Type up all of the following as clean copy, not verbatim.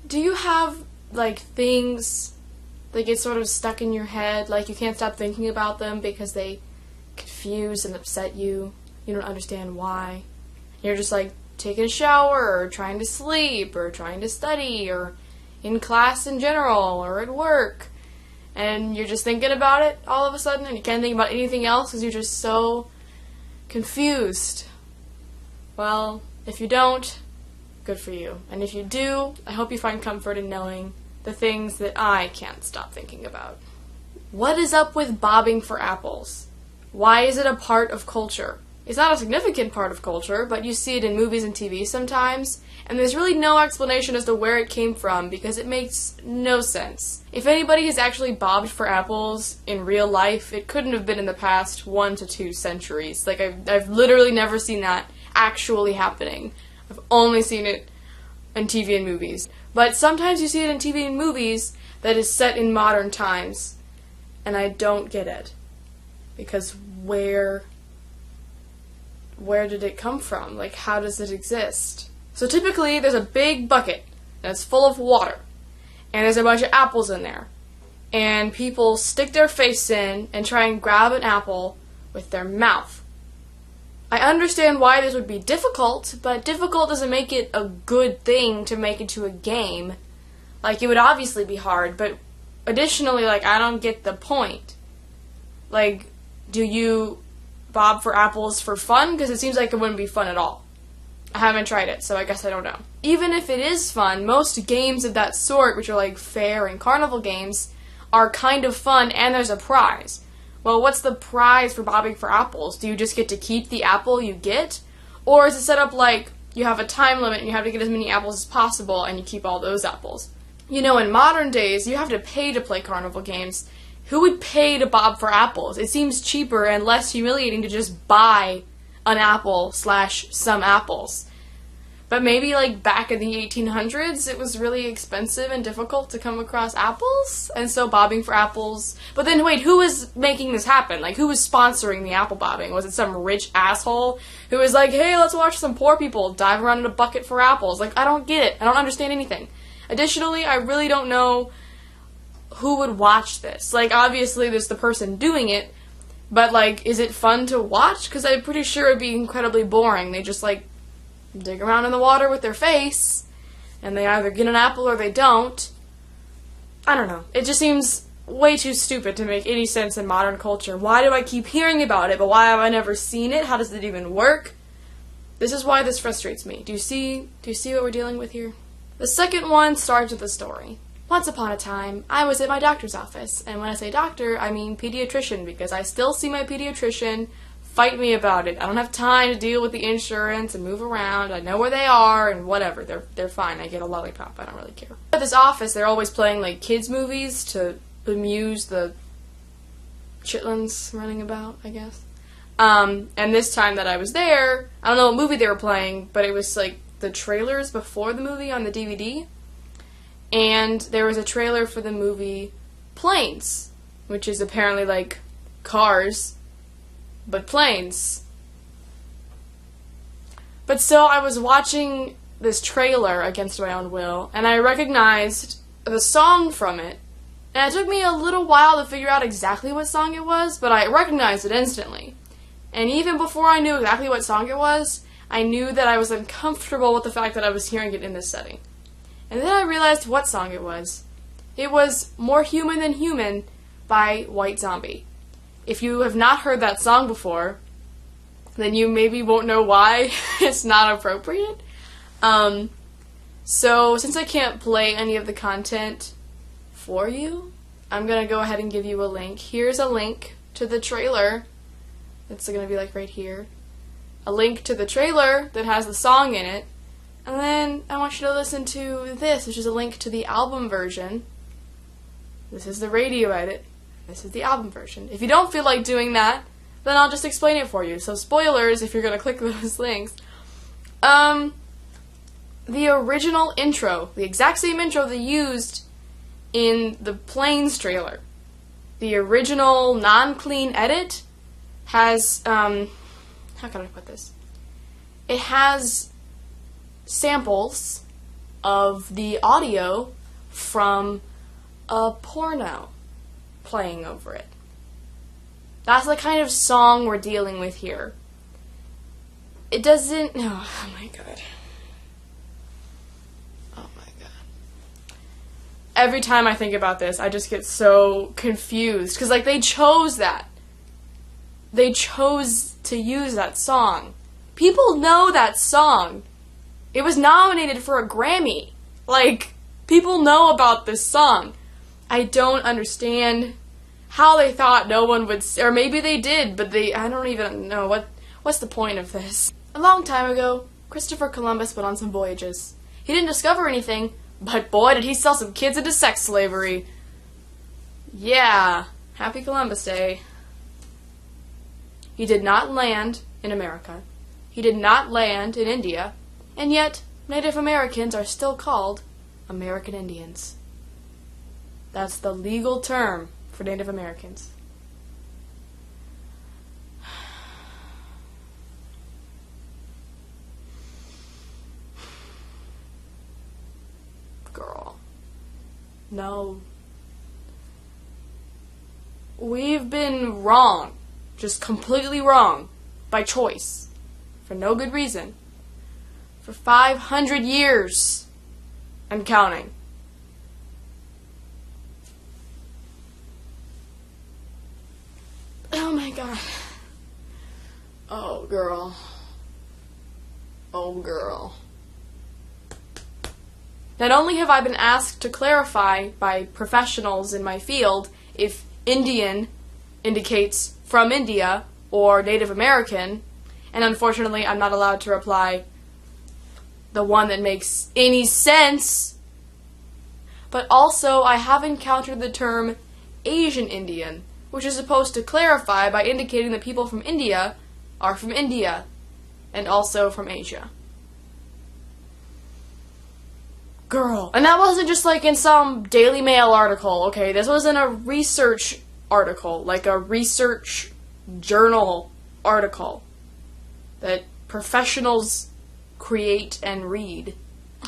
Do you have, like, things that get sort of stuck in your head, like you can't stop thinking about them because they confuse and upset you? You don't understand why. You're just, like, taking a shower, or trying to sleep, or trying to study, or in class in general, or at work, and you're just thinking about it all of a sudden, and you can't think about anything else because you're just so confused. Well, if you don't, good for you. And if you do, I hope you find comfort in knowing the things that I can't stop thinking about. What is up with bobbing for apples? Why is it a part of culture? It's not a significant part of culture, but you see it in movies and TV sometimes, and there's really no explanation as to where it came from because it makes no sense. If anybody has actually bobbed for apples in real life, it couldn't have been in the past 1 to 2 centuries. Like, I've literally never seen that actually happening. I've only seen it in TV and movies. But sometimes you see it in TV and movies that is set in modern times, and I don't get it. Because where did it come from? Like, how does it exist? So typically, there's a big bucket that's full of water, and there's a bunch of apples in there. And people stick their face in and try and grab an apple with their mouth. I understand why this would be difficult, but difficult doesn't make it a good thing to make into a game. Like, it would obviously be hard, but additionally, like, I don't get the point. Like, do you bob for apples for fun? Because it seems like it wouldn't be fun at all. I haven't tried it, so I guess I don't know. Even if it is fun, most games of that sort, which are like fair and carnival games, are kind of fun and there's a prize. Well, what's the prize for bobbing for apples? Do you just get to keep the apple you get? Or is it set up like you have a time limit and you have to get as many apples as possible and you keep all those apples? You know, in modern days, you have to pay to play carnival games. Who would pay to bob for apples? It seems cheaper and less humiliating to just buy an apple / some apples. But maybe, like, back in the 1800s, it was really expensive and difficult to come across apples, and so bobbing for apples... But then, wait, who was making this happen? Like, who was sponsoring the apple bobbing? Was it some rich asshole who was like, hey, let's watch some poor people dive around in a bucket for apples? Like, I don't get it. I don't understand anything. Additionally, I really don't know who would watch this. Like, obviously, there's the person doing it, but, like, is it fun to watch? Because I'm pretty sure it'd be incredibly boring. They just, like, dig around in the water with their face, and they either get an apple or they don't. I don't know. It just seems way too stupid to make any sense in modern culture. Why do I keep hearing about it, but why have I never seen it? How does it even work? This is why this frustrates me. Do you see what we're dealing with here? The second one starts with a story. Once upon a time, I was at my doctor's office, and when I say doctor, I mean pediatrician, because I still see my pediatrician. Fight me about it. I don't have time to deal with the insurance and move around. I know where they are and whatever. They're fine. I get a lollipop. I don't really care. At this office, they're always playing, like, kids' movies to amuse the chitlins running about, I guess. And this time that I was there, I don't know what movie they were playing, but it was, like, the trailers before the movie on the DVD. And there was a trailer for the movie Planes, which is apparently, like, cars, but planes. But so I was watching this trailer against my own will, and I recognized the song from it. And it took me a little while to figure out exactly what song it was, but I recognized it instantly. And even before I knew exactly what song it was, I knew that I was uncomfortable with the fact that I was hearing it in this setting. And then I realized what song it was. It was More Human Than Human by White Zombie. If you have not heard that song before, then you maybe won't know why it's not appropriate. So since I can't play any of the content for you, I'm going to go ahead and give you a link. Here's a link to the trailer. It's going to be like right here. A link to the trailer that has the song in it. And then I want you to listen to this, which is a link to the album version. This is the radio edit. This is the album version. If you don't feel like doing that, then I'll just explain it for you. So spoilers if you're going to click those links. The original intro, the exact same intro they used in the Planes trailer, the original non-clean edit has, how can I put this? It has samples of the audio from a porno playing over it. That's the kind of song we're dealing with here. It doesn't... Oh my god. Oh my god. Every time I think about this, I just get so confused. Because, like, they chose that. They chose to use that song. People know that song. It was nominated for a Grammy. Like, people know about this song. I don't understand how they thought no one would... Or maybe they did, but I don't even know. What's the point of this? A long time ago, Christopher Columbus went on some voyages. He didn't discover anything, but boy did he sell some kids into sex slavery. Yeah, happy Columbus Day. He did not land in America. He did not land in India. And yet, Native Americans are still called American Indians. That's the legal term for Native Americans. Girl. No. We've been wrong. Just completely wrong. By choice. For no good reason. For 500 years. And counting. Oh my god. Oh girl. Oh girl. Not only have I been asked to clarify by professionals in my field if Indian indicates from India or Native American, and unfortunately I'm not allowed to reply the one that makes any sense, but also I have encountered the term Asian Indian, which is supposed to clarify by indicating that people from India are from India, and also from Asia. Girl. And that wasn't just like in some Daily Mail article, okay? This was in a research article, like a research journal article that professionals create and read.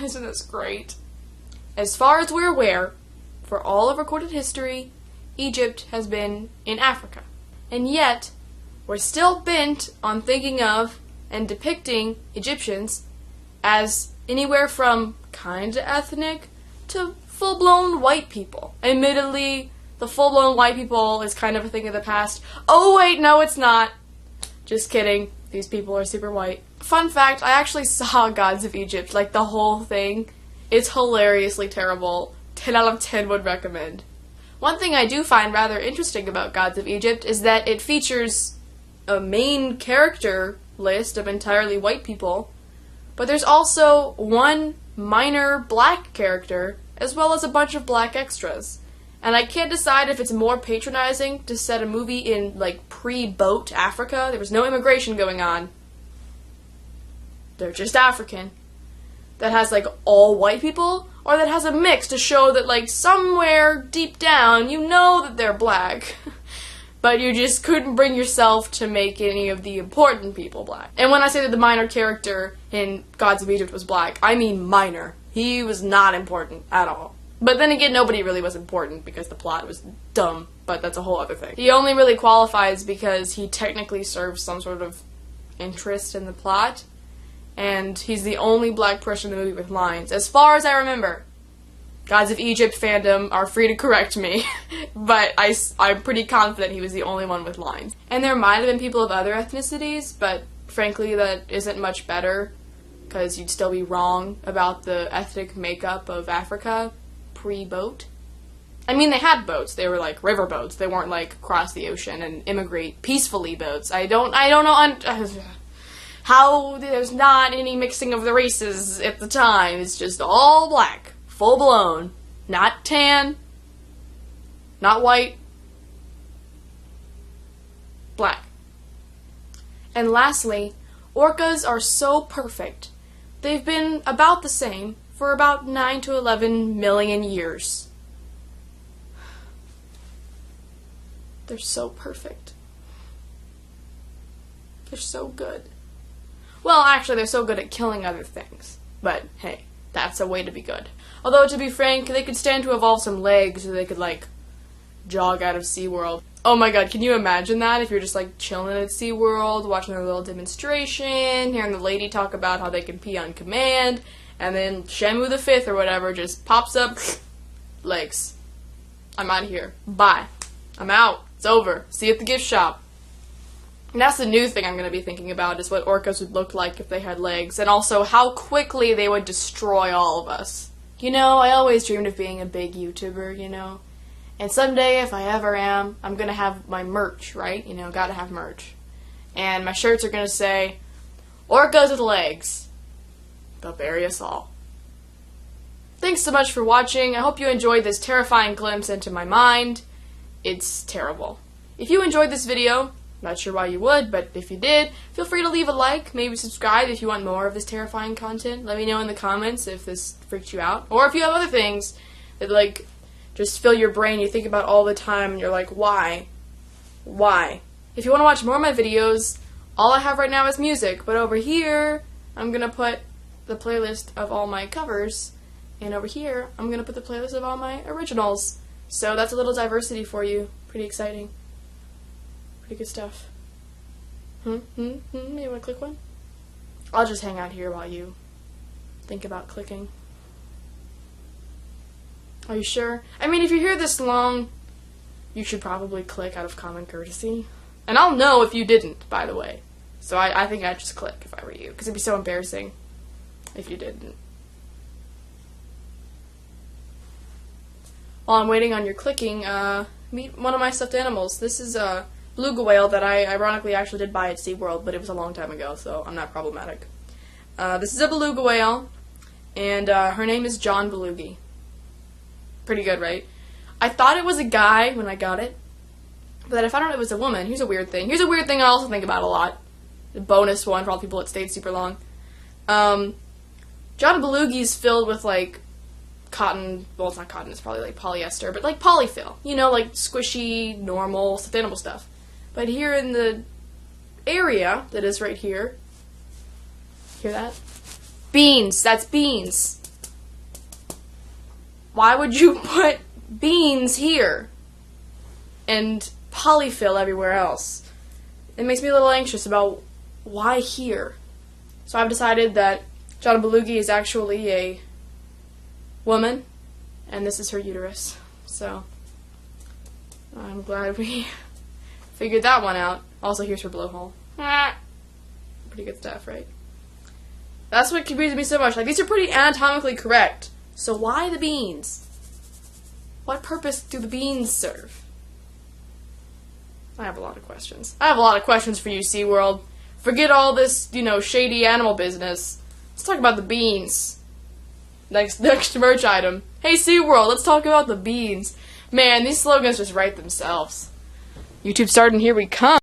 Isn't this great? As far as we're aware, for all of recorded history, Egypt has been in Africa. And yet, we're still bent on thinking of and depicting Egyptians as anywhere from kinda ethnic to full-blown white people. Admittedly, the full-blown white people is kind of a thing of the past. Oh wait, no it's not. Just kidding. These people are super white. Fun fact, I actually saw Gods of Egypt, like the whole thing. It's hilariously terrible. 10 out of 10 would recommend. One thing I do find rather interesting about Gods of Egypt is that it features a main character list of entirely white people, but there's also one minor black character, as well as a bunch of black extras. And I can't decide if it's more patronizing to set a movie in, like, pre-boat Africa. There was no immigration going on. They're just African. That has, like, all white people, or that has a mix to show that, like, somewhere deep down, you know that they're black. But you just couldn't bring yourself to make any of the important people black. And when I say that the minor character in Gods of Egypt was black, I mean minor. He was not important at all. But then again, nobody really was important because the plot was dumb, but that's a whole other thing. He only really qualifies because he technically serves some sort of interest in the plot, and he's the only black person in the movie with lines, as far as I remember. Gods of Egypt fandom are free to correct me, but I'm pretty confident he was the only one with lines. And there might have been people of other ethnicities, but frankly that isn't much better, because you'd still be wrong about the ethnic makeup of Africa pre-boat. I mean, they had boats. They were like river boats. They weren't like cross the ocean and immigrate peacefully boats. I don't know how there's not any mixing of the races at the time. It's just all black. Full blown. Not tan. Not white. Black. And lastly, orcas are so perfect. They've been about the same for about 9 to 11 million years. They're so perfect. They're so good. Well, actually, they're so good at killing other things. But, hey, that's a way to be good. Although, to be frank, they could stand to evolve some legs so they could, like, jog out of SeaWorld. Oh my god, can you imagine that if you're just, like, chilling at SeaWorld, watching their little demonstration, hearing the lady talk about how they can pee on command, and then Shamu the Fifth or whatever just pops up, legs. I'm out of here. Bye. I'm out. It's over. See you at the gift shop. And that's the new thing I'm going to be thinking about, is what orcas would look like if they had legs, and also how quickly they would destroy all of us. You know, I always dreamed of being a big YouTuber, you know, and someday, if I ever am, I'm going to have my merch, right? You know, gotta have merch. And my shirts are going to say, orcas with legs, they'll bury us all. Thanks so much for watching. I hope you enjoyed this terrifying glimpse into my mind. It's terrible. If you enjoyed this video, not sure why you would, but if you did, feel free to leave a like, maybe subscribe if you want more of this terrifying content. Let me know in the comments if this freaked you out. Or if you have other things that, like, just fill your brain, you think about all the time, and you're like, why? Why? If you want to watch more of my videos, all I have right now is music, but over here, I'm going to put the playlist of all my covers, and over here, I'm going to put the playlist of all my originals. So that's a little diversity for you. Pretty exciting. Pretty good stuff. You want to click one? I'll just hang out here while you think about clicking. Are you sure? I mean, if you're here this long, you should probably click out of common courtesy. And I'll know if you didn't, by the way. So I think I'd just click if I were you, because it'd be so embarrassing if you didn't. While I'm waiting on your clicking, meet one of my stuffed animals. This is a beluga whale that I ironically actually did buy at SeaWorld, but it was a long time ago, so I'm not problematic. This is a beluga whale, and her name is John Belugi. Pretty good, right? I thought it was a guy when I got it, but then I found out it was a woman. Here's a weird thing. Here's a weird thing I also think about a lot. A bonus one for all the people that stayed super long. John Belugi is filled with, like, cotton, well, it's not cotton, it's probably like polyester, but like polyfill, you know, like squishy, normal, stuffed animal stuff. But here in the area that is right here, hear that? Beans, that's beans. Why would you put beans here and polyfill everywhere else? It makes me a little anxious about why here. So I've decided that John Belugi is actually a woman, and this is her uterus. So I'm glad we figured that one out. Also, here's her blowhole. Pretty good stuff, right? That's what confuses me so much. Like, these are pretty anatomically correct. So why the beans? What purpose do the beans serve? I have a lot of questions. I have a lot of questions for you, SeaWorld. Forget all this, you know, shady animal business. Let's talk about the beans. Next merch item. Hey SeaWorld, let's talk about the beans. Man, these slogans just write themselves. YouTube starting, here we come.